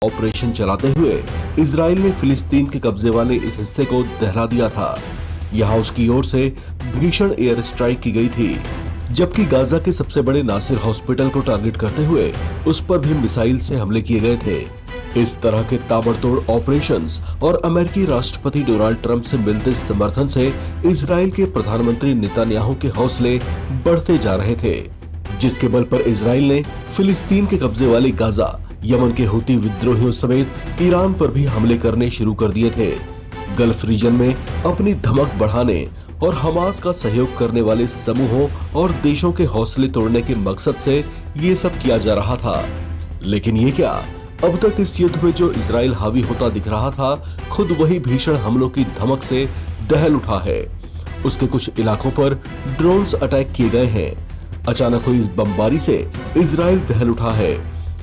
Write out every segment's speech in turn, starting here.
Operation चलाते हुए Israel ने फिलिस्तीन के कब्जे वाले इस हिस्से को दहला दिया था। यहाँ उसकी ओर से भीषण एयर स्ट्राइक की गई थी, जबकि गाजा के सबसे बड़े नासिर हॉस्पिटल को टारगेट करते हुए उस पर भी मिसाइल से हमले किए गए थे। इस तरह के ताबड़तोड़ ऑपरेशंस और अमेरिकी राष्ट्रपति डोनाल्ड ट्रंप से मिलते समर्थन से इजराइल के प्रधानमंत्री नेतन्याहू के हौसले बढ़ते जा रहे थे, जिसके बल पर इजराइल ने फिलिस्तीन के कब्जे वाले गाजा, यमन के हुती विद्रोहियों समेत ईरान पर भी हमले करने शुरू कर दिए थे। गल्फ रीजन में अपनी धमक बढ़ाने और हमास का सहयोग करने वाले समूहों और देशों के हौसले तोड़ने के मकसद से ये सब किया जा रहा था। लेकिन ये क्या, अब तक इस युद्ध में जो इजराइल हावी होता दिख रहा था, खुद वही भीषण हमलों की धमक से दहल उठा है। उसके कुछ इलाकों पर ड्रोन्स अटैक किए गए हैं। अचानक हुई इस बमबारी से इजराइल दहल उठा है।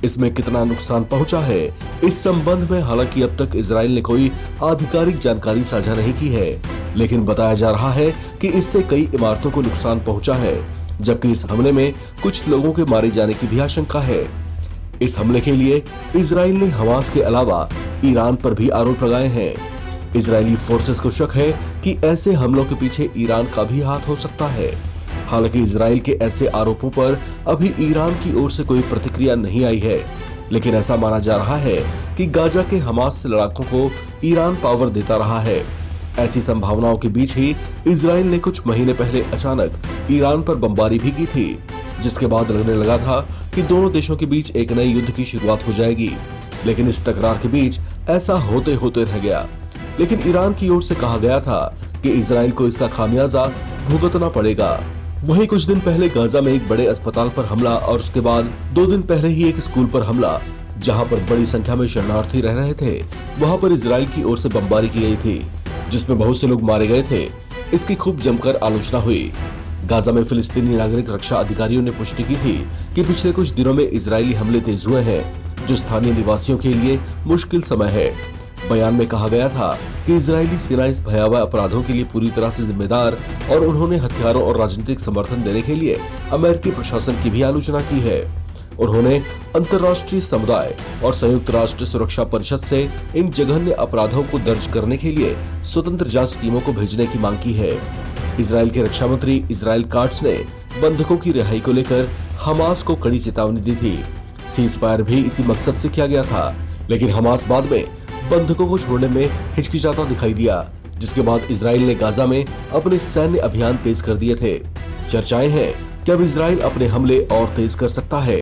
इसमें कितना नुकसान पहुंचा है, इस संबंध में हालांकि अब तक इजराइल ने कोई आधिकारिक जानकारी साझा नहीं की है, लेकिन बताया जा रहा है कि इससे कई इमारतों को नुकसान पहुंचा है, जबकि इस हमले में कुछ लोगों के मारे जाने की भी आशंका है। इस हमले के लिए इजराइल ने हमास के अलावा ईरान पर भी आरोप लगाए हैं। इजरायली फोर्सेस को शक है कि ऐसे हमलों के पीछे ईरान का भी हाथ हो सकता है। हालांकि इजराइल के ऐसे आरोपों पर अभी ईरान की ओर से कोई प्रतिक्रिया नहीं आई है, लेकिन ऐसा माना जा रहा है कि गाजा के हमास से लड़ाकों को ईरान पावर देता रहा है। ऐसी संभावनाओं के बीच ही इजराइल ने कुछ महीने पहले अचानक ईरान पर बमबारी भी की थी, जिसके बाद लगने लगा था कि दोनों देशों के बीच एक नए युद्ध की शुरुआत हो जाएगी। लेकिन इस तकरार के बीच ऐसा होते होते रह गया। लेकिन ईरान की ओर से कहा गया था कि इजराइल को इसका खामियाजा भुगतना पड़ेगा। वहीं कुछ दिन पहले गाजा में एक बड़े अस्पताल पर हमला और उसके बाद 2 दिन पहले ही एक स्कूल पर हमला, जहां पर बड़ी संख्या में शरणार्थी रह रहे थे, वहां पर इजराइल की ओर से बमबारी की गई थी, जिसमें बहुत से लोग मारे गए थे। इसकी खूब जमकर आलोचना हुई। गाजा में फिलिस्तीनी नागरिक रक्षा अधिकारियों ने पुष्टि की थी कि पिछले कुछ दिनों में इजरायली हमले तेज हुए हैं, जो स्थानीय निवासियों के लिए मुश्किल समय है। बयान में कहा गया था कि इजरायली सेना इस भयावह अपराधों के लिए पूरी तरह से जिम्मेदार और उन्होंने हथियारों और राजनीतिक समर्थन देने के लिए अमेरिकी प्रशासन की भी आलोचना की है। उन्होंने अंतर्राष्ट्रीय समुदाय और संयुक्त राष्ट्र सुरक्षा परिषद से इन जघन्य अपराधों को दर्ज करने के लिए स्वतंत्र जांच टीमों को भेजने की मांग की है। इजराइल के रक्षा मंत्री इजराइल काट्स ने बंधकों की रिहाई को लेकर हमास को कड़ी चेतावनी दी थी। सीज फायर भी इसी मकसद से किया गया था, लेकिन हमास बाद में बंधकों को छोड़ने में हिचकिचाता दिखाई दिया, जिसके बाद इजराइल ने गाजा में अपने सैन्य अभियान तेज कर दिए थे। चर्चाएं हैं कि अब इजराइल अपने हमले और तेज कर सकता है।